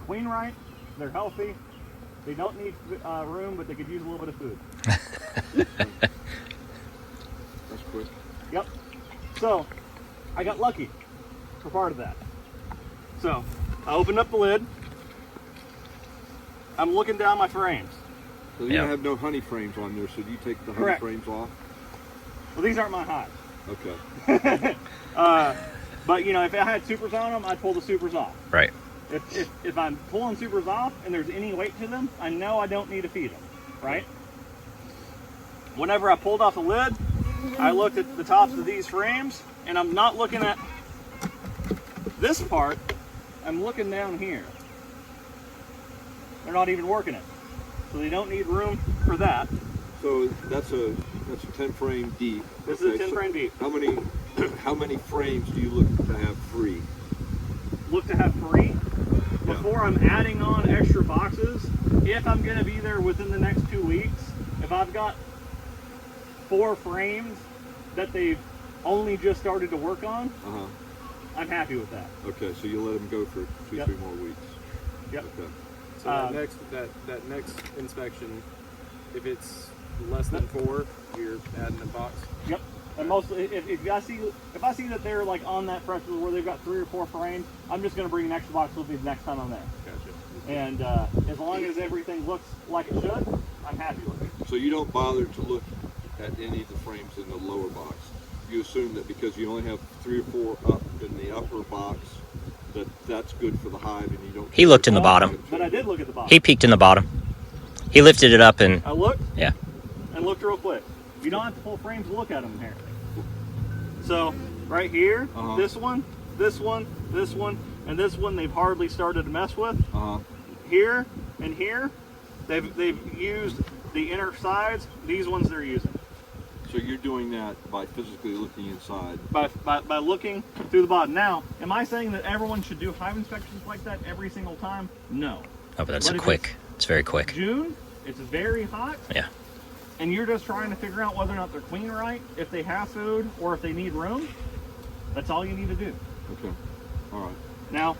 queen right, they're healthy, they don't need room, but they could use a little bit of food. That's quick. Yep. So, I got lucky for part of that. So, I opened up the lid. I'm looking down my frames. So you have no honey frames on there, so do you take the honey Correct. frames off? Well, these aren't my hives. Okay. But, you know, if I had supers on them, I'd pull the supers off. Right. If I'm pulling supers off and there's any weight to them, I know I don't need to feed them, right? Whenever I pulled off the lid, I looked at the tops of these frames, and I'm not looking at this part, I'm looking down here. They're not even working it. So they don't need room for that. So that's a 10 frame deep. This is a 10 frame deep. How many frames do you look to have free? Look to have free? Before I'm adding on extra boxes, if I'm going to be there within the next 2 weeks, if I've got 4 frames that they've only just started to work on, I'm happy with that. Okay, so you let them go for 2-3 more weeks. Yep. Okay. So that next inspection, if it's less than 4, you're adding a box. Yep. And mostly, if I see that they're like on that threshold where they've got 3 or 4 frames, I'm just going to bring an extra box with me the next time I'm there. Gotcha. And as long as everything looks like it should, I'm happy with it. So you don't bother to look at any of the frames in the lower box. You assume that because you only have 3 or 4 up in the upper box, that's good for the hive, and you don't. He looked in the bottom. But I did look at the bottom. He peeked in the bottom. He lifted it up and. I looked. Yeah. And looked real quick. You don't have to pull frames to look at them here. So right here, this one, this one, this one, and this one they've hardly started to mess with. Here and here, they've used the inner sides. These ones they're using. So you're doing that by physically looking inside. By looking through the bottom. Now, am I saying that everyone should do hive inspections like that every single time? No. Oh, but that's quick. It's very quick. June, it's very hot. Yeah. And you're just trying to figure out whether or not they're queen right, if they have food, or if they need room. That's all you need to do. Okay. All right. Now,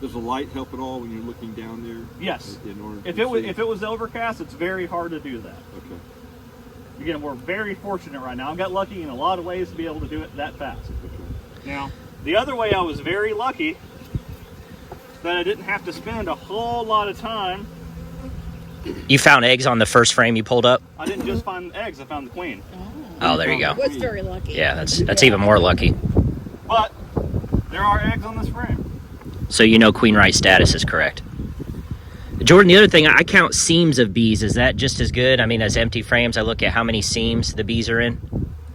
does the light help at all when you're looking down there? Yes. In order if to it was overcast, it's very hard to do that. Okay. Again, we're very fortunate right now. I got lucky in a lot of ways to be able to do it that fast. Okay. Now, the other way I was very lucky that I didn't have to spend a whole lot of time. You found eggs on the first frame you pulled up? I didn't just find the eggs, I found the queen. Oh, there you go. Was very lucky. Yeah, that's even more lucky. But there are eggs on this frame. So you know queen right status is correct. Jordan, the other thing, I count seams of bees. Is that just as good? I mean, as empty frames, I look at how many seams the bees are in?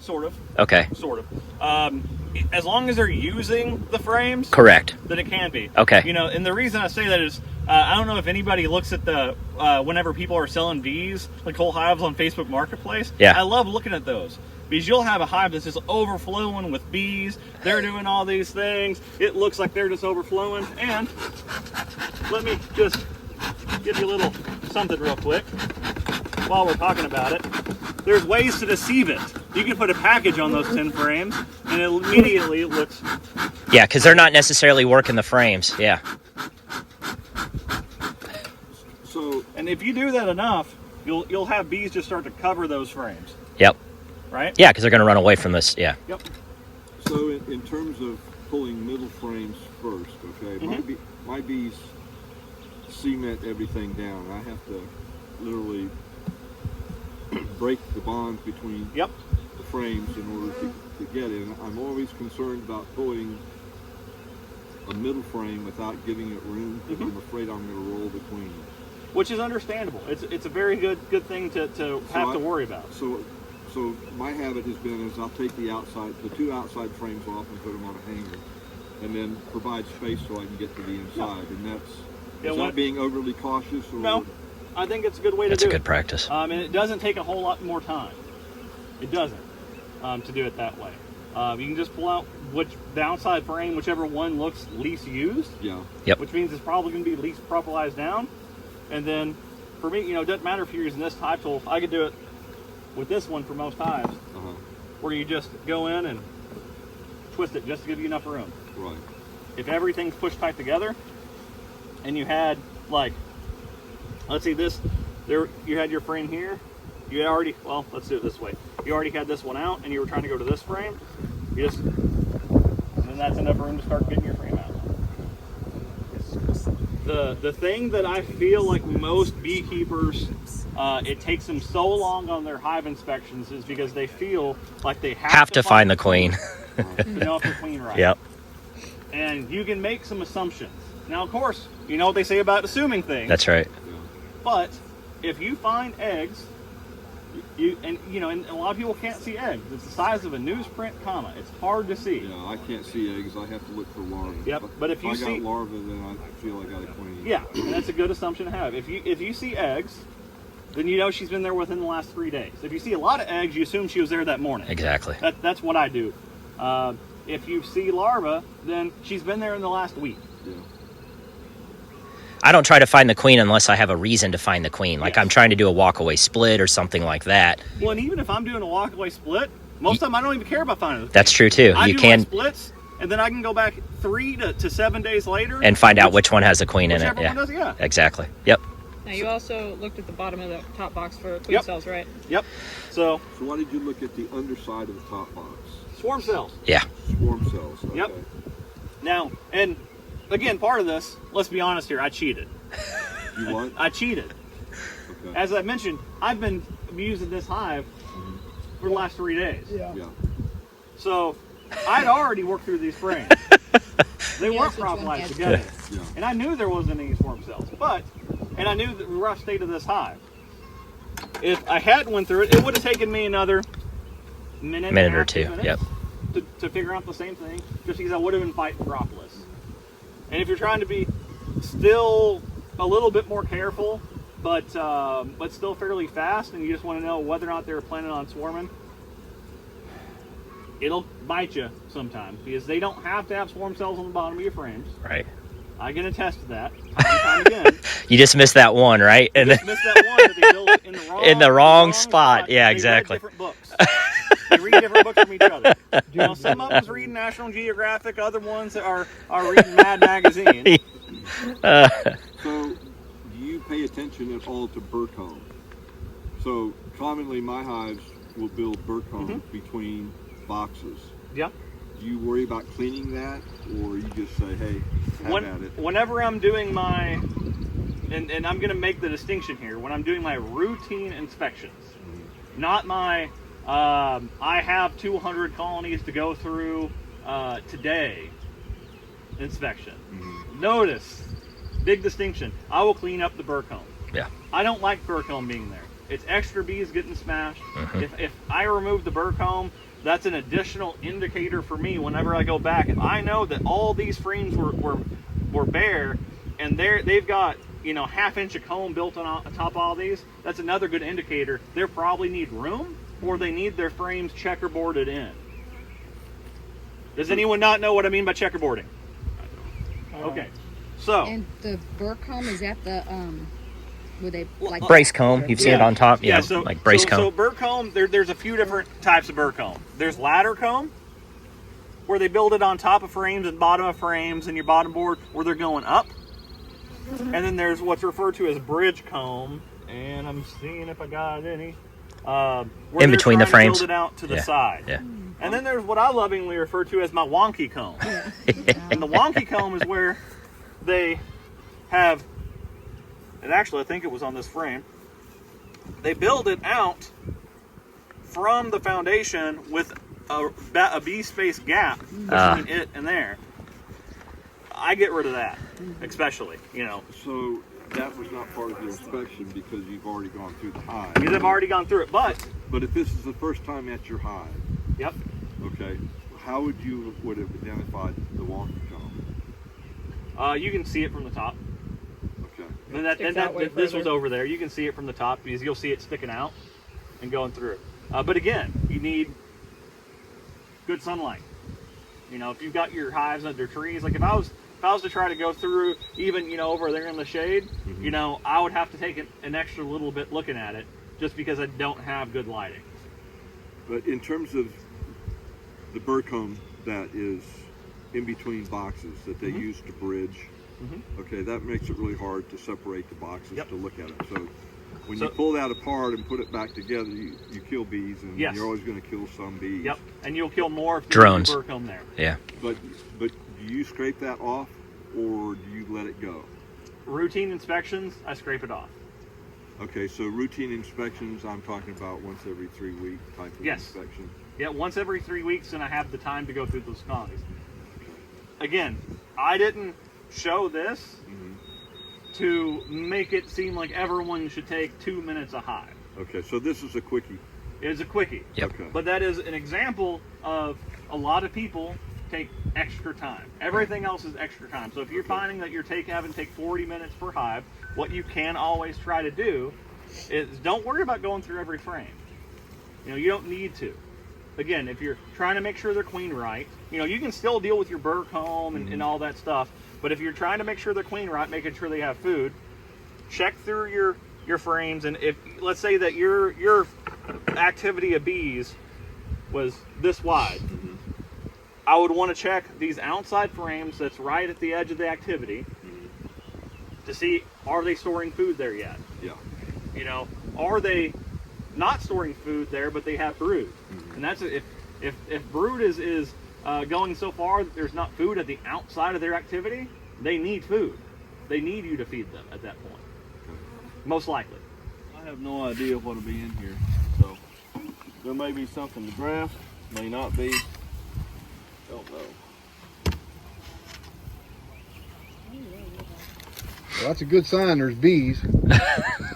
Sort of. Okay. Sort of. As long as they're using the frames, Correct. then it can be. Okay. You know, and the reason I say that is, I don't know if anybody looks at the, whenever people are selling bees, like whole hives on Facebook Marketplace. Yeah. I love looking at those. Because you'll have a hive that's just overflowing with bees. They're doing all these things. It looks like they're just overflowing. And let me just give you a little something real quick while we're talking about it. There's ways to deceive it. You can put a package on those 10 frames, and immediately it looks... Yeah, because they're not necessarily working the frames. Yeah. So, and if you do that enough, you'll have bees just start to cover those frames. Yep. Right? Yeah, because they're going to run away from this. Yeah. Yep. So in terms of pulling middle frames first, okay, my bees cement everything down. I have to literally break the bonds between the frames in order to get it. And I'm always concerned about pulling a middle frame without giving it room because I'm afraid I'm going to roll between them. Which is understandable. It's a very good thing to have to worry about. So my habit has been is I'll take the 2 outside frames off and put them on a hanger, and then provide space so I can get to the inside. And that's not being overly cautious. Or, no, I think it's a good way to do it. That's a good practice. And it doesn't take a whole lot more time. It doesn't to do it that way. You can just pull out the outside frame, whichever one looks least used. Yeah. Yep. Which means it's probably going to be least propolized down. And then, for me, it doesn't matter if you're using this hive tool. I could do it with this one for most hives, where you just go in and twist it just to give you enough room. Right. If everything's pushed tight together, and you had like, let's see this, there you had your frame here. You had already, well, let's do it this way. You already had this one out, and you were trying to go to this frame. You just, and then that's enough room to start getting your frame out. The thing that I feel like most beekeepers, it takes them so long on their hive inspections is because they feel like they have to find the queen. to know if the queen right. Yep. And you can make some assumptions. Now, of course, you know what they say about assuming things. That's right. But if you find eggs, and a lot of people can't see eggs. It's the size of a newsprint comma. It's hard to see. Yeah, I can't see eggs. I have to look for larvae. Yep. But if you I see got larvae, then I feel I got a queen. yeah, and that's a good assumption to have. If you see eggs, then you know she's been there within the last 3 days. If you see a lot of eggs, you assume she was there that morning. Exactly. That's what I do. If you see larvae, then she's been there in the last week. Yeah. I don't try to find the queen unless I have a reason to find the queen. Like Yes. I'm trying to do a walkaway split or something like that. Well, and even if I'm doing a walkaway split, most of the time I don't even care about finding the queen. That's true too. I You do can my splits, and then I can go back 3 to 7 days later and find out which one has a queen in it. whichever Yeah. one does, yeah. Exactly. Yep. Now you also looked at the bottom of the top box for queen Yep. cells, right? Yep. So So why did you look at the underside of the top box? swarm cells. Yeah. Swarm cells. Okay. Yep. Now, and again, part of this, let's be honest here, I cheated. You what? I cheated. Okay. As I mentioned, I've been using this hive for the last 3 days. Yeah. So I'd already worked through these frames. They weren't propagized together. Yeah. And I knew there wasn't any swarm cells. And I knew the rough state of this hive. If I hadn't went through it, it would have taken me another minute Minute and a or half, 2. 2 minutes Yep. to figure out the same thing, just because I would have been fighting propolis. And if you're trying to be still a little bit more careful, but still fairly fast, and you just want to know whether or not they're planning on swarming, it'll bite you sometimes because they don't have to have swarm cells on the bottom of your frames. Right. I can attest to that time and time again. You just missed that one, right? And Just missed that one that they built in the wrong spot. Yeah, They exactly. read different books. They read different books from each other. You know, some of them's reading National Geographic, other ones are reading Mad Magazine. So, do you pay attention at all to burr comb? So, commonly my hives will build burr comb between boxes. Yeah. Do you worry about cleaning that, or you just say, hey, have at it? Whenever I'm doing my, and I'm going to make the distinction here, when I'm doing my routine inspections, not my, I have 200 colonies to go through today inspection. Notice, big distinction, I will clean up the burr comb. Yeah. I don't like burr comb being there. It's extra bees getting smashed. If I remove the burr comb, that's an additional indicator for me whenever I go back. If I know that all these frames were bare and they've got, you know, ½ inch of comb built on top of all these, that's another good indicator. They probably need room or they need their frames checkerboarded in. Does anyone not know what I mean by checkerboarding? Okay. So And the burr comb, is that the where they like Brace comb. You've seen it on top. Yeah. so, Like brace comb. So burr comb, there's a few different types of burr comb. There's ladder comb, where they build it on top of frames and bottom of frames and your bottom board where they're going up. And then there's what's referred to as bridge comb, and I'm seeing if I got any. Where In they're between the trying to frames. build it out to the Yeah. side. Yeah. And then there's what I lovingly refer to as my wonky comb. And the wonky comb is where they have, and actually I think it was on this frame, they build it out from the foundation with a bee space gap between it and there. I get rid of that, especially, you know. So, that was not part of the inspection because you've already gone through the hive. Because I've already gone through it, but, But if this is the first time at your hive, yep. okay, how would you have identified the wonky comb? You can see it from the top. Okay. And this was over there. You can see it from the top because you'll see it sticking out and going through. But again, you need good sunlight. You know, if you've got your hives under trees, like if I was to try to go through, even, you know, over there in the shade, you know, I would have to take an extra little bit looking at it just because I don't have good lighting. But in terms of the burr comb that is in between boxes that they use to bridge, Okay, that makes it really hard to separate the boxes Yep. to look at it. So when So- you pull that apart and put it back together, you kill bees, and Yes. you're always going to kill some bees. Yep, and you'll kill more if you Drones. leave your burr comb there. Yeah. But do you scrape that off, or do you let it go? Routine inspections, I scrape it off. Okay, so routine inspections, I'm talking about once every 3 week type of Yes. inspection. Yeah, once every 3 weeks, and I have the time to go through those colonies. Again, I didn't show this to make it seem like everyone should take 2 minutes a hive. Okay, so this is a quickie. It's a quickie. Yep. Okay. But that is an example of a lot of people take extra time. Everything else is extra time. So if you're finding that you're having to take 40 minutes per hive, what you can always try to do is don't worry about going through every frame. You know, you don't need to. Again, if you're trying to make sure they're queened right, you know, you can still deal with your burr comb and all that stuff. But if you're trying to make sure they're queened right, making sure they have food, check through your frames. And if, let's say that your activity of bees was this wide, I would want to check these outside frames that's right at the edge of the activity to see, are they storing food there yet? Yeah. You know, are they not storing food there, but they have brood? And that's if brood is going so far that there's not food at the outside of their activity, they need food. They need you to feed them at that point. Most likely. I have no idea what'll be in here, so there may be something to graft, may not be. Don't know. Well, that's a good sign there's bees.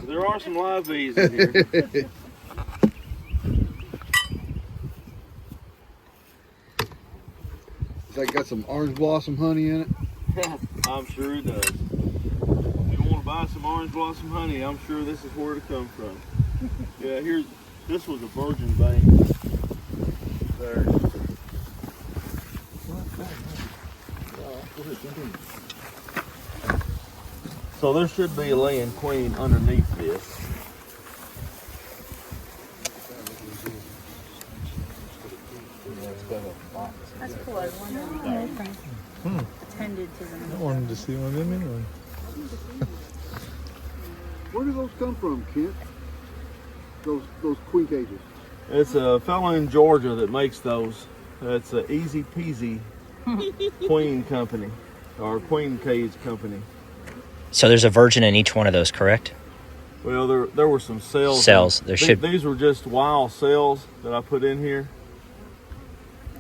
There are some live bees in here. Has that got some orange blossom honey in it? I'm sure it does. If you want to buy some orange blossom honey, I'm sure this is where it come from. Yeah, this was a virgin bank. There. So there should be a laying queen underneath this. That's cool. I was wondering if they attended to them. I wanted to see one of them anyway. Where do those come from, Kent? Those queen cages. It's a fellow in Georgia that makes those. It's a Easy Peasy Queen Company, or Queen Cage Company. So there's a virgin in each one of those, correct? Well, there were some cells. Cells. There should. These were just wild cells that I put in here,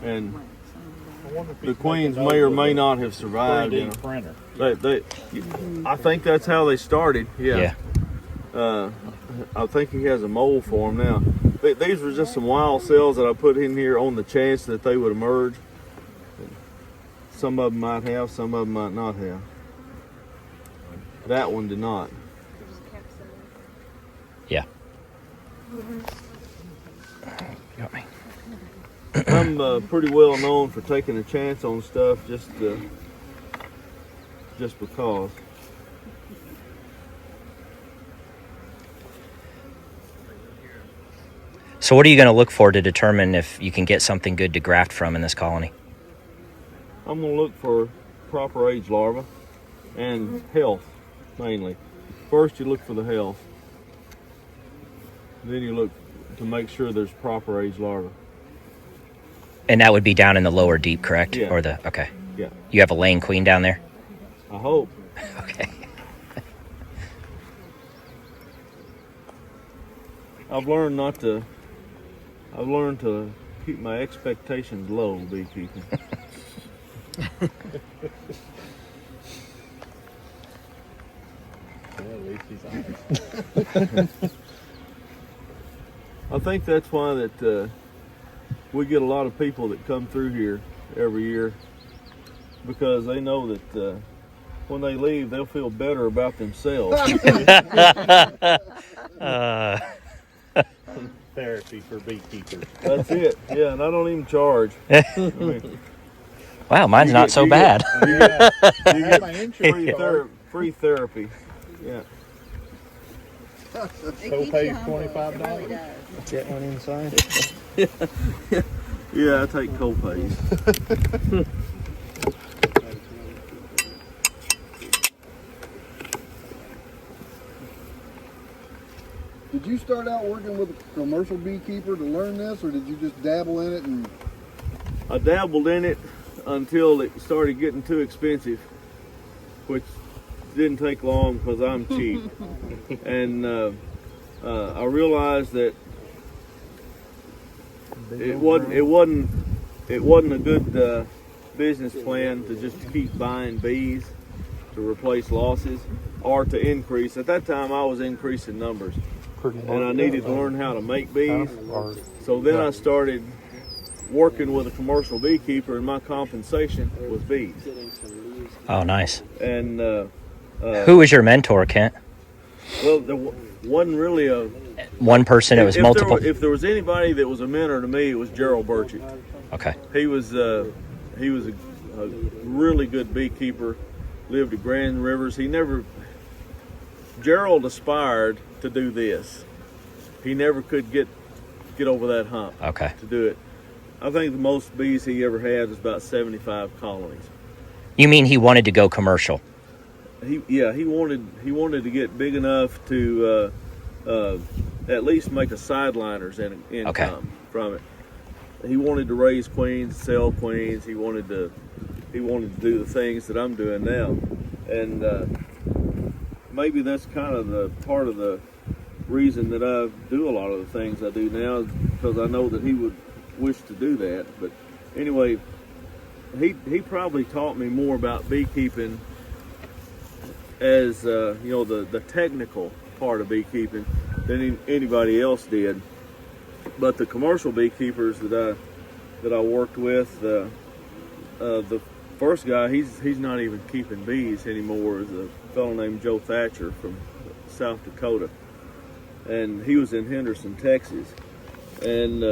and the queens may or may not have survived. You know. Printer. I think that's how they started. Yeah. I think he has a mold for them now. These were just some wild cells that I put in here on the chance that they would emerge. Some of them might have, some of them might not have. That one did not. Yeah. Got me. I'm pretty well known for taking a chance on stuff just because. So what are you going to look for to determine if you can get something good to graft from in this colony? I'm going to look for proper age larvae and health, mainly. First, you look for the health. Then you look to make sure there's proper age larvae. And that would be down in the lower deep, correct? Yeah. Or the okay. Yeah. You have a laying queen down there? I hope. Okay. I've learned to keep my expectations low, beekeeping. I think that's why that we get a lot of people that come through here every year, because they know that when they leave, they'll feel better about themselves. Therapy for beekeepers. That's it. Yeah, and I don't even charge. I mean, Wow, mine's not so bad. you get free therapy. Yeah. Copay $25. Really does. Get one inside. Yeah, I take copays. Did you start out working with a commercial beekeeper to learn this, or did you just dabble in it? And I dabbled in it until it started getting too expensive, which didn't take long because I'm cheap. And I realized that it wasn't a good business plan to just keep buying bees to replace losses or to increase. At that time, I was increasing numbers, and I needed to learn how to make bees. So then I started working with a commercial beekeeper, and my compensation was bees. Oh, nice. And Who was your mentor, Kent? well, there wasn't really a One person, it was multiple? If there was anybody that was a mentor to me, it was Gerald Burchett. Okay. He was a really good beekeeper. Lived at Grand Rivers. Gerald aspired to do this. He never could get over that hump. Okay. To do it. I think the most bees he ever had was about 75 colonies. You mean he wanted to go commercial? He wanted to get big enough to at least make a sideliner's income from it. He wanted to raise queens, sell queens. He wanted to do the things that I'm doing now, and maybe that's kind of the part of the reason that I do a lot of the things I do now, is because I know that he would wish to do that. But anyway, he probably taught me more about beekeeping as the technical part of beekeeping than anybody else did. But the commercial beekeepers that I worked with, the first guy, he's not even keeping bees anymore, is a fellow named Joe Thatcher from South Dakota, and he was in Henderson, Texas, and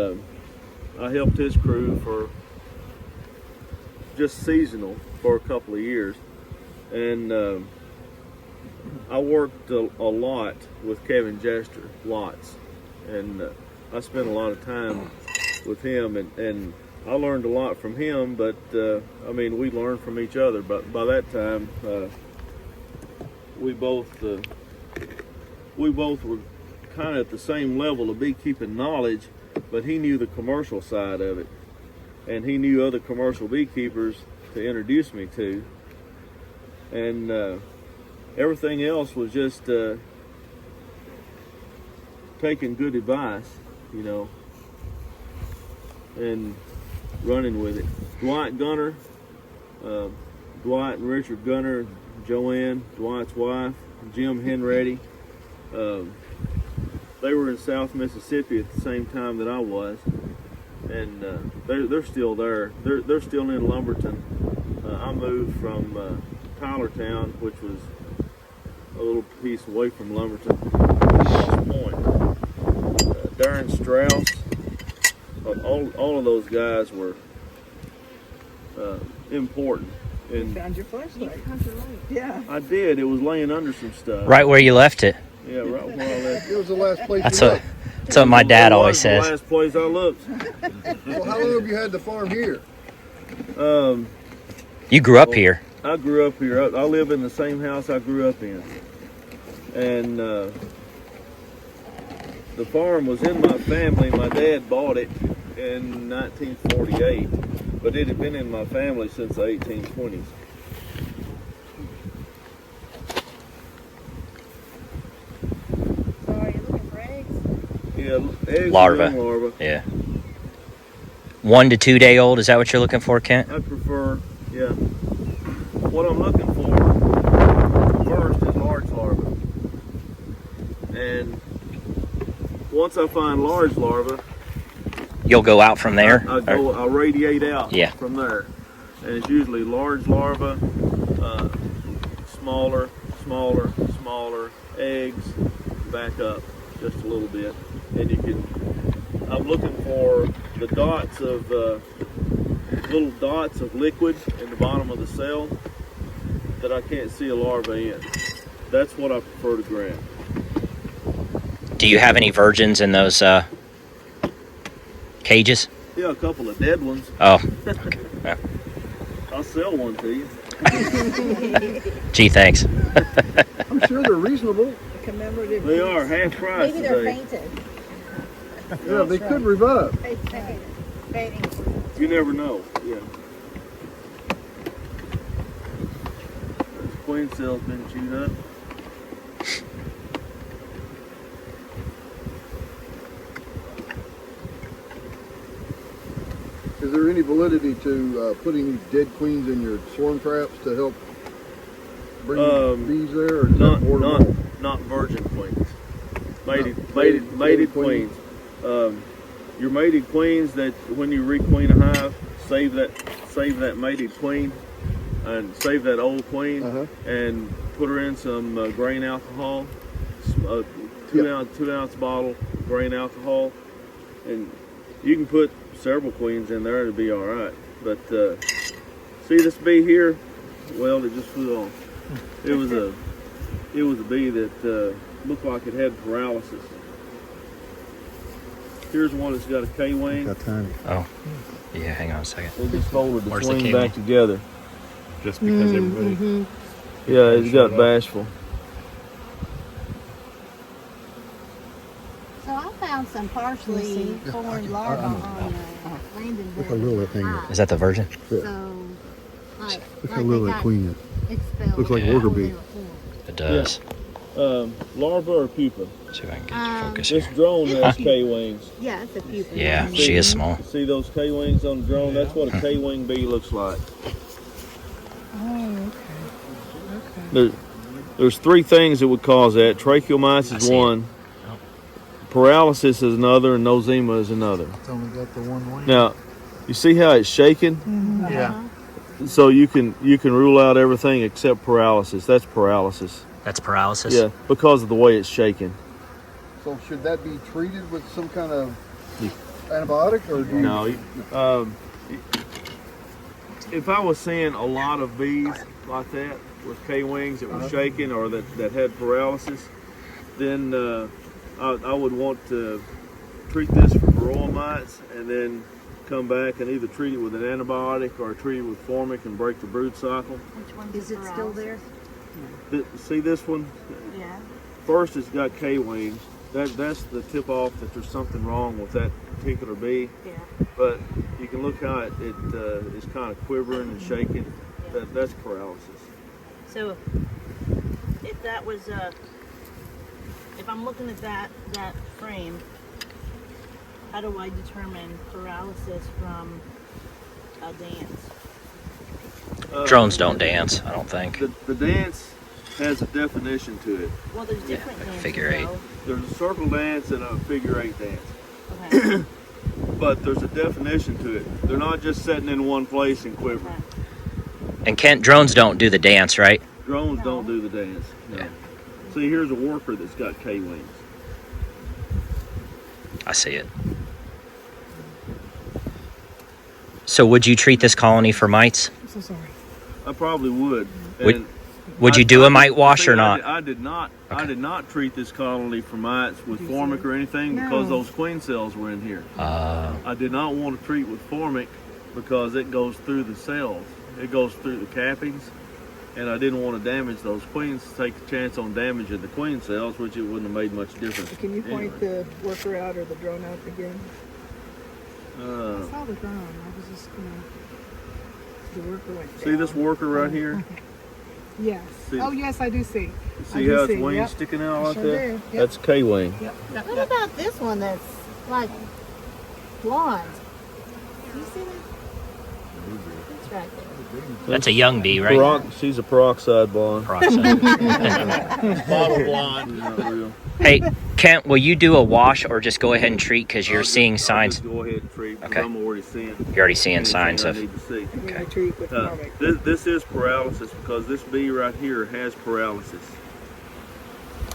I helped his crew for just seasonal for a couple of years, and I worked a lot with Kevin Jester, lots, and I spent a lot of time with him, and I learned a lot from him, but we learned from each other. But by that time, we both were kind of at the same level of beekeeping knowledge, but he knew the commercial side of it, and he knew other commercial beekeepers to introduce me to, and everything else was just taking good advice, and running with it. Dwight Gunner, Dwight and Richard Gunner, Joanne, Dwight's wife, Jim Henready, they were in South Mississippi at the same time that I was, and they're still there. They're still in Lumberton. I moved from Tylertown, which was a little piece away from Lumberton, Cross Point. Darren Strauss, all of those guys were important. And Found your flashlight. Yeah. I did. It was laying under some stuff. Right where you left it. Yeah, right where I left it was the last place That's you what, looked. that's what my dad always The says. last place I looked. Well, how long have you had the farm here? You grew up here. I grew up here. I live in the same house I grew up in. And the farm was in my family. My dad bought it in 1948, but it had been in my family since the 1820s. So are you looking for eggs? Yeah, eggs Larva. and young larva. Yeah. 1 to 2 day old, is that what you're looking for, Kent? I prefer, yeah. What I'm looking for first is large larvae. And once I find large larvae, You'll go out from there? I'll radiate out Yeah. from there. And it's usually large larvae, smaller, eggs, back up just a little bit. And I'm looking for the dots of, little dots of liquid in the bottom of the cell that I can't see a larva in. That's what I prefer to grab. Do you have any virgins in those cages? Yeah, a couple of dead ones. Oh, okay. Yeah. I'll sell one to you. Gee, thanks. I'm sure they're reasonable. commemorative. They are half price Maybe they're today. fainted. Yeah, they could revive. Fading. You never know. Yeah. This queen cell's been chewed up. Is there any validity to putting these dead queens in your swarm traps to help bring bees there? Or is that more to more? Not virgin queens. Mated mated queens. Your mated queens, that when you requeen a hive, save that mated queen and save that old queen and put her in some grain alcohol, two ounce bottle grain alcohol, and you can put several queens in there, it'll be all right. But see this bee here? Well, it just flew off. It was a bee that looked like it had paralysis. Here's one that's got a K-wing. Oh, yeah. Hang on a second. They just folded the Where's the wing K-wing? back together. Just because everybody. Yeah, it's got bashful. So I found some partially formed larvae on Landon Look how little that thing is. Is that the virgin? So, like Look how little that queen is. expelled. Looks like a Yeah. worker bee. It does. Larva or pupa? See if I can get you focus This here. drone has K-wings. Yeah, it's a pupa. Yeah, she is small. See those K-wings on the drone? That's what a K-wing bee looks like. Oh, okay. There's three things that would cause that. Tracheal mites I is see it. one. Paralysis is another, and nosema is another. It's only got the one wing. Now, you see how it's shaking? Yeah. So you can rule out everything except paralysis. That's paralysis. That's paralysis? Yeah, because of the way it's shaking. So should that be treated with some kind of antibiotic, or do you? No. If I was seeing a lot of bees like that with K-wings that were shaking or that had paralysis, then I would want to treat this for varroa mites and then come back and either treat it with an antibiotic or treat it with formic and break the brood cycle. Which one is it still there? See this one? Yeah. First, it's got K-wings. That's the tip off that there's something wrong with that particular bee. Yeah. But you can look how it is kind of quivering and shaking. That's paralysis. So if that was if I'm looking at that frame, how do I determine paralysis from a dance? Drones don't dance, I don't think. The dance has a definition to it. Well, there's different like a dances, figure eight. though. There's a circle dance and a figure eight dance. Okay. But there's a definition to it. They're not just sitting in one place and quivering. And Kent, drones don't do the dance, right? Drones don't do the dance. No. Yeah. See, here's a worker that's got K-wings. I see it. So would you treat this colony for mites? I'm so sorry. I probably would. Would you do a mite wash or not? I did not. I Okay. did not treat this colony for mites with formic or anything because No. those queen cells were in here. Uh, I did not want to treat with formic because it goes through the cells. It goes through the cappings, and I didn't want to damage those queens, take a chance on damaging the queen cells, which it wouldn't have made much difference. Can you point anyway. the worker out or the drone out again? I saw the drone. I was just gonna. The worker went See this down. worker right here? Yes. See- Oh, yes, I do see. See do how its see, wings yep. sticking out I like sure that? do, yep. That's K-wing. Yep. What about this one that's like blonde? Do you see that? It's right there. that's a young bee, right? She's a peroxide blonde. Peroxide. Bottle blonde. Not real. Hey, Kent, will you do a wash or just go ahead and treat because you're seeing I'll signs? just go ahead and treat because Okay. I'm already seeing. You're already seeing anything signs I of. need to see. I'm gonna treat with formic. This is paralysis because this bee right here has paralysis.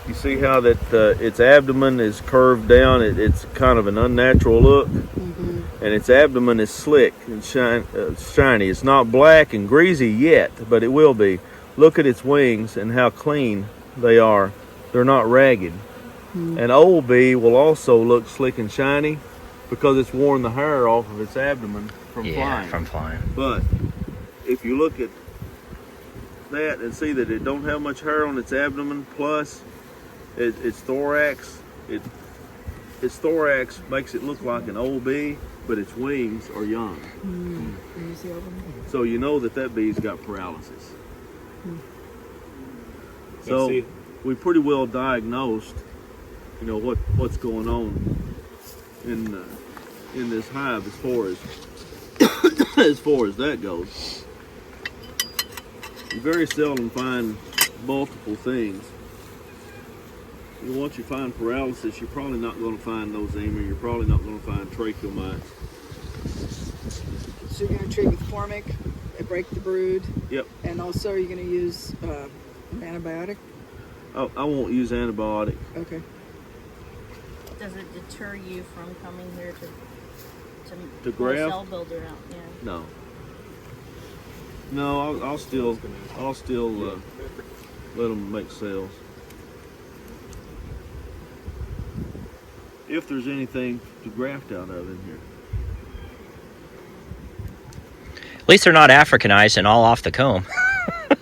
You see how that its abdomen is curved down? It's kind of an unnatural look, and its abdomen is slick and shiny. It's not black and greasy yet, but it will be. Look at its wings and how clean they are. They're not ragged. An old bee will also look slick and shiny because it's worn the hair off of its abdomen from Yeah, flying. from flying. But if you look at that and see that it don't have much hair on its abdomen, plus its thorax. Its thorax makes it look like an old bee, but its wings are young. Can you see over me? So you know that bee's got paralysis. Let's So see. we pretty well diagnosed, you know, what's going on in this hive as far as as far as that goes. You very seldom find multiple things. Once you find paralysis, you're probably not going to find nosema. You're probably not going to find tracheal mites. So you're going to treat with formic and break the brood. Yep. And also you're going to use an antibiotic. Oh, I won't use antibiotic. Okay. Does it deter you from coming here to graft? pull a cell builder out? Yeah. No. No, I'll still let them make cells. If there's anything to graft out of in here. At least they're not Africanized and all off the comb.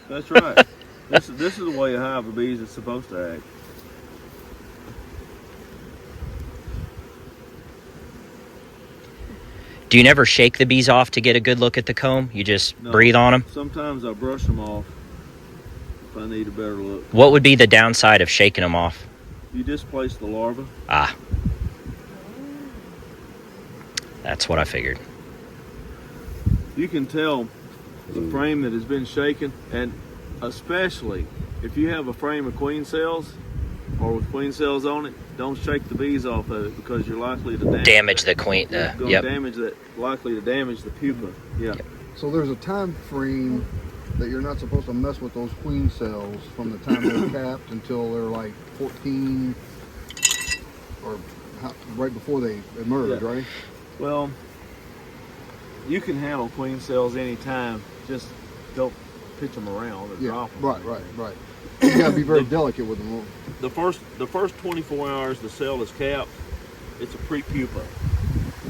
That's right. This is the way a hive of bees is supposed to act. Do you never shake the bees off to get a good look at the comb? You just No. breathe on them? Sometimes I brush them off if I need a better look. What would be the downside of shaking them off? You displace the larva. Ah. That's what I figured. You can tell the frame that has been shaken, and especially if you have a frame of queen cells or with queen cells on it, don't shake the bees off of it because you're likely to Damage the queen. Yep. Likely to damage the pupa. Yeah. Yep. So there's a time frame that you're not supposed to mess with those queen cells from the time they're capped until they're like 14 or right before they emerge, Yeah. right? Well, you can handle queen cells anytime. Just don't pitch them around or Yeah. drop them. Right. You gotta be very delicate with them. The first 24 hours the cell is capped, it's a pre-pupa.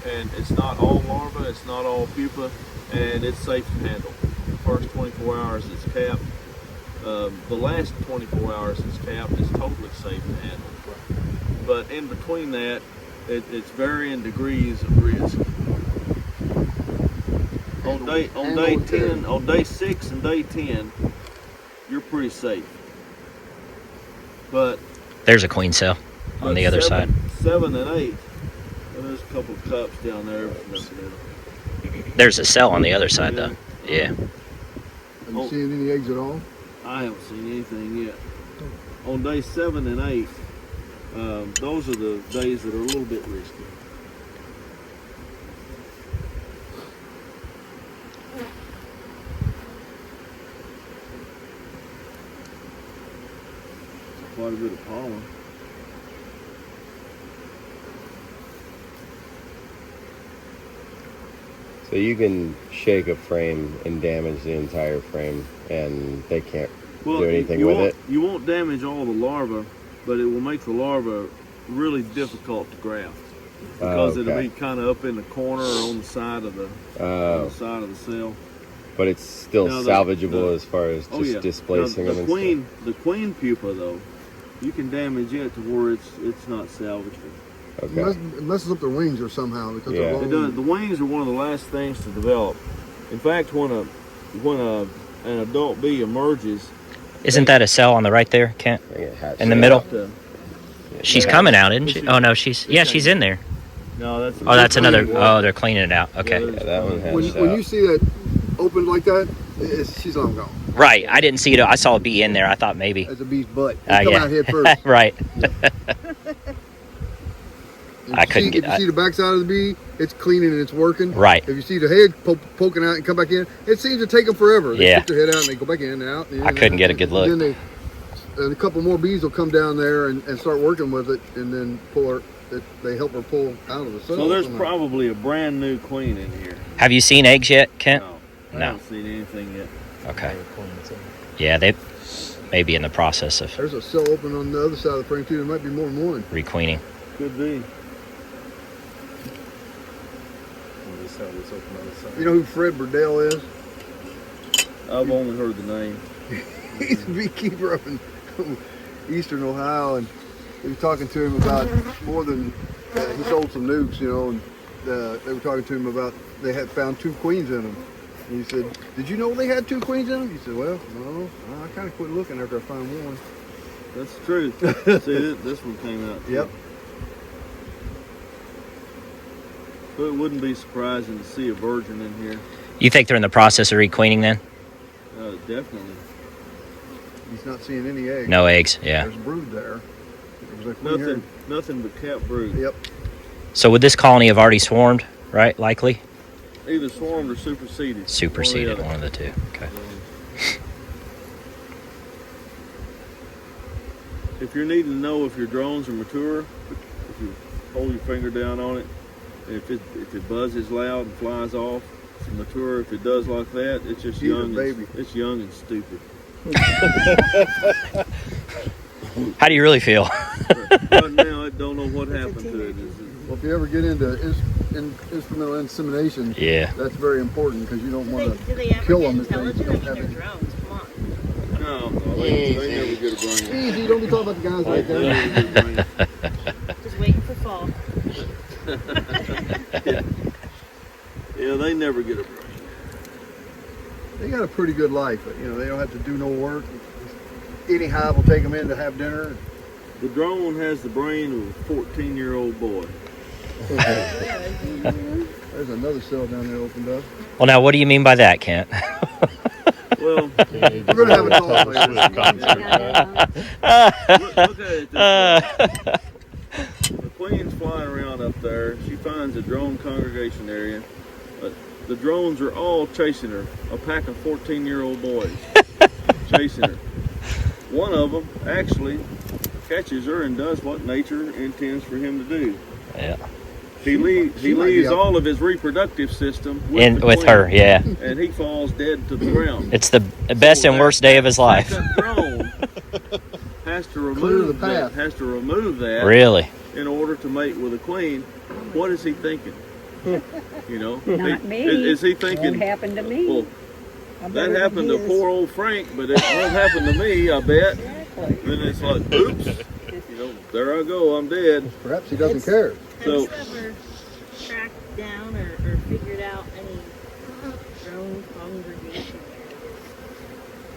And it's not all larva, it's not all pupa, and it's safe to handle. The first 24 hours it's capped. The last 24 hours it's capped is totally safe to handle. But in between that, it's varying degrees of risk. On day 6 and day 10, you're pretty safe. But There's a queen cell on the other side. 7 and 8, and there's a couple of cups down there. There's a cell on the other side, though. Yeah. Have you seen any eggs at all? I haven't seen anything yet. On day 7 and 8, those are the days that are a little bit risky. Quite a bit of pollen. So you can shake a frame and damage the entire frame, and they can't do anything with it. You won't damage all the larvae, but it will make the larvae really difficult to graft because it'll be kind of up in the corner or on the side of the cell. But it's still Now, salvageable as far as just displacing now, them. The queen pupa though, you can damage it to where it's not salvageable. Okay. It messes up their wings or somehow because Yeah. they're It long. does. The wings are one of the last things to develop. In fact, when an adult bee emerges, Isn't that a cell on the right there, Kent? In the they middle? have to- She's coming out, isn't she? Oh, no, she's in there. No, that's. Oh, that's another. Oh, they're cleaning it out. Okay. Yeah, that one has When you see that open like that, she's long gone. Right. I didn't see it. I saw a bee in there. I thought maybe. That's a bee's butt. They come Yeah. out head first. Right. If I couldn't If get- you see the backside of the bee, it's cleaning and it's working. Right. If you see the head poking out and come back in, it seems to take them forever. They Yeah. stick their head out and they go back in and out. And in I and couldn't out. get a good look. And then a couple more bees will come down there and start working with it, and then pull her. They help her pull out of the cell. So there's somehow. probably a brand new queen in here. Have you seen eggs yet, Kent? I No. haven't seen anything yet. Okay. Yeah, they may be in the process of There's a cell open on the other side of the frame too. There might be more than one. requeening. Could be. You know who Fred Burdell is? I've only heard the name. He's a beekeeper up in eastern Ohio, and he was talking to him about more than he sold some nukes, you know, and they were talking to him about they had found 2 queens in them. And he said, "Did you know they had 2 queens in them?" He said, "Well, no, I kind of quit looking after I found one." That's the truth. See, this one came out. Yep. So it wouldn't be surprising to see a virgin in here. You think they're in the process of requeening then? Definitely. He's not seeing any eggs. No eggs, yeah. There's brood there. There was a queen here. Nothing but cap brood. Yep. So would this colony have already swarmed, right? Likely? Either swarmed or superseded. Superseded, One one of the two. Okay. If you're needing to know if your drones are mature, if you hold your finger down on it, if it buzzes loud and flies off, it's mature. If it does like that, it's just She's a young. baby. It's young and stupid. How do you really feel? Right now, I don't know what happened to it. Well, if you ever get into instrumental insemination, Yeah. that's very important because you don't want Do they to ever kill get them if they intelligent? don't I have mean, any. they're drones. Come on. No, they never get a brain. Easy, don't be talking about the guys like They that. never get a brain. Just waiting for fall. Yeah, they never get a brain. They got a pretty good life. You know, they don't have to do no work. Any hive will take them in to have dinner. The drone has the brain of a 14-year-old boy. There's another cell down there opened up. Well, now, what do you mean by that, Kent? Well, we're going to have a talk later. look at it this way. The queen's flying around up there. She finds a drone congregation area. The drones are all chasing her. A pack of 14-year-old boys chasing her. One of them actually catches her and does what nature intends for him to do. Yeah. He leaves all of his reproductive system with With her, yeah. and he falls dead to the ground. It's the best and worst day of his life. That drone has to remove that. Has to remove that. Really? In order to mate with a queen. What is he thinking? You know, Not me. Is he thinking? Won't happen to me. Well, that happened to poor old Frank, but it won't happen to me. I bet. Then it's like, oops. You know, there I go. I'm dead. Perhaps he doesn't care. So, Have you ever tracked down or figured out any drone congregation?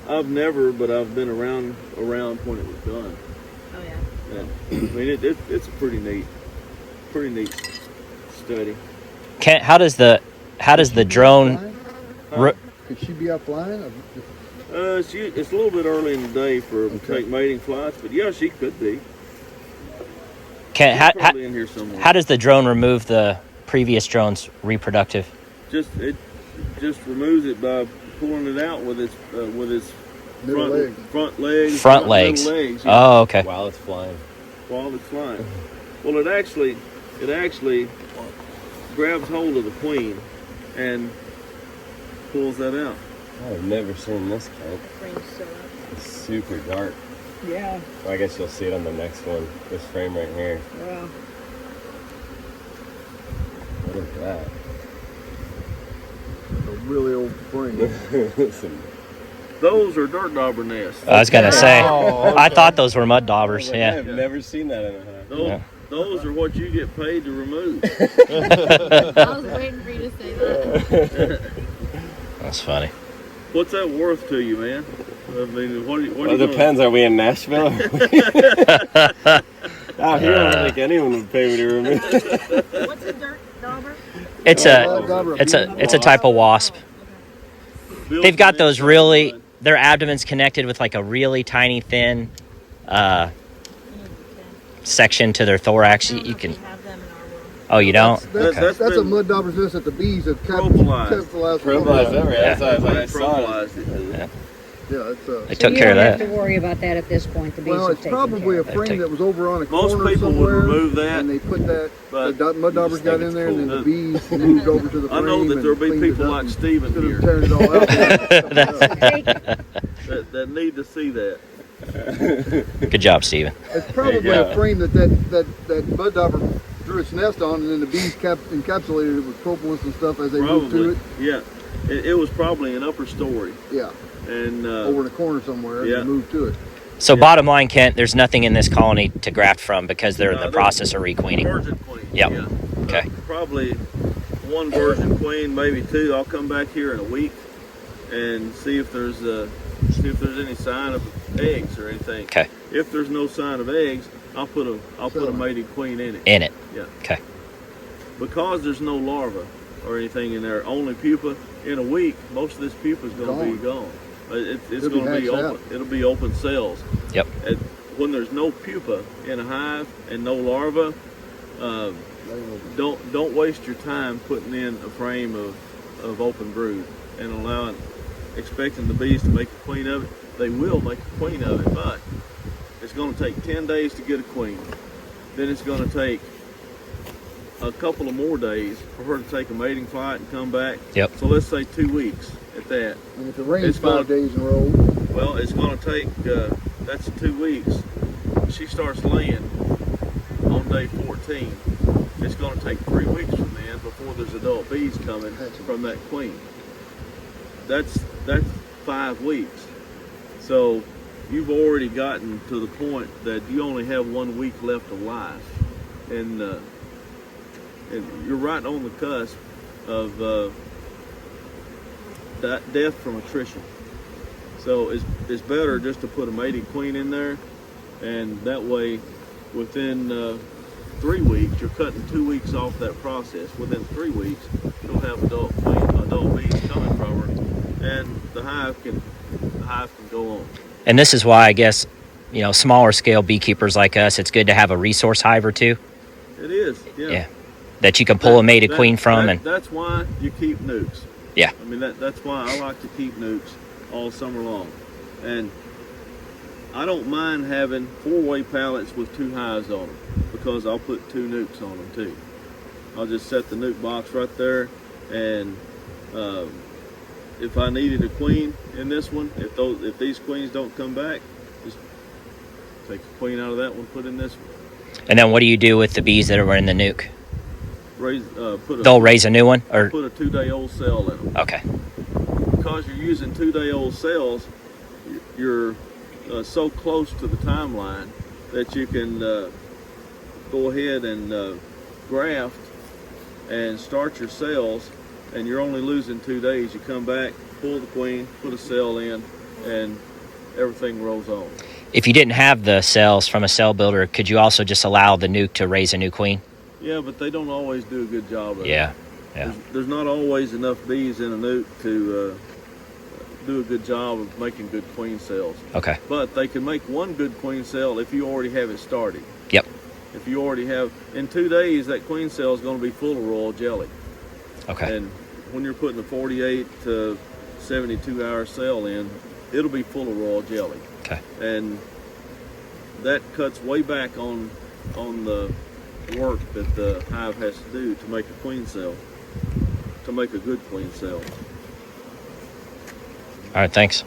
I've never, but I've been around when it was done. Oh yeah. And, I mean, it's a pretty neat study. Kent, how does the drone? Could she be out flying? It's a little bit early in the day for to take mating flights, but yeah, she could be. Kent, Probably in here somewhere. how does the drone remove the previous drone's reproductive? It just removes it by pulling it out with its front legs. Front legs. Yeah. Oh, okay. While it's flying. While it's flying. Well, it actually grabs hold of the queen and pulls that out. I've never seen this kind. Frame's so up. It's super dark. Yeah. Well, I guess you'll see it on the next one. This frame right here. Well, What is that? A really old frame. Some Those are dirt dauber nests. I was gonna say. Oh, I thought those were mud daubers. Yeah. I've never seen that in a hive. Those are what you get paid to remove. I was waiting for you to say that. That's funny. What's that worth to you, man? I mean, what Well, it depends. Are we in Nashville? Out here, I don't think anyone would pay me to remove it. What's a dirt dauber? It's a type of wasp. They've got those really. Their abdomen's connected with like a really tiny thin section to their thorax. You can. Oh, you don't? That's a mud dauber's nest that the bees have Propolized. Propolized over. That's what I saw. Propolized it. Yeah, it's They took care of You that. don't have to worry about that at this point. The bees well, have it's taken probably care a of it. frame that was over on a Most corner people would somewhere, remove that, and they put that. but The mud daubers got in there, and then the bees moved over to the frame. I know that and there'll be cleaned it people up like Steven instead here of tearing it all out. that need to see that. Good job, Steven. It's probably a frame that mud dauber drew its nest on, and then the bees encapsulated it with propolis and stuff as they moved to Probably, it. yeah. It was probably an upper story. Yeah, And over in a corner somewhere, and yeah. they moved to it. So Yeah. bottom line, Kent, there's nothing in this colony to graft from because they're in the No, process of requeening. Virgin queen. Yep. Yeah. Okay. Probably one virgin queen, maybe two. I'll come back here in a week and see if there's any sign of eggs or anything. Okay. If there's no sign of eggs, I'll put a mated queen in it. In it. Yeah. Okay. Because there's no larva or anything in there, only pupa. In a week, most of this pupa is going to be gone. It's It'll be going to be hatched open. out. It'll be open cells. Yep. And when there's no pupa in a hive and no larva, don't waste your time putting in a frame of open brood and expecting the bees to make a queen of it. They will make a queen of it, but it's going to take 10 days to get a queen. Then it's going to take a couple of more days for her to take a mating flight and come back. Yep. So let's say 2 weeks at that. And if it rains It's gonna- 5 days in a row, Well, it's going to take, that's 2 weeks. She starts laying on day 14. It's going to take 3 weeks from then before there's adult bees coming from that queen. That's 5 weeks. So you've already gotten to the point that you only have 1 week left of life. And you're right on the cusp of death from attrition. So it's better just to put a mated queen in there, and that way within 3 weeks, you're cutting 2 weeks off that process. Within 3 weeks, you'll have adult bees coming from her, and the hive can go on. And this is why I guess, smaller scale beekeepers like us, it's good to have a resource hive or two. It is, Yeah. That you can pull a mated queen from. That's why you keep nukes. Yeah. I mean, that's why I like to keep nukes all summer long. And I don't mind having 4-way pallets with 2 hives on them, because I'll put 2 nukes on them too. I'll just set the nuke box right there, and if I needed a queen in this one, if these queens don't come back, just take a queen out of that one, put in this one. And then what do you do with the bees that are in the nuke? They'll raise a new one, or put a 2-day-old cell in them. okay. Because you're using 2-day-old cells, you're so close to the timeline that you can go ahead and graft and start your cells, and you're only losing 2 days. You come back, pull the queen, put a cell in, and everything rolls on. If you didn't have the cells from a cell builder, could you also just allow the nuke to raise a new queen? Yeah, but they don't always do a good job of it. Yeah. There's not always enough bees in a nuke to do a good job of making good queen cells. Okay. But they can make one good queen cell if you already have it started. Yep. If you already have, in 2 days, that queen cell is going to be full of royal jelly. Okay. And when you're putting a 48 to 72 hour cell in, it'll be full of royal jelly. Okay. And that cuts way back on the work that the hive has to do to make a queen cell, to make a good queen cell. All right, thanks.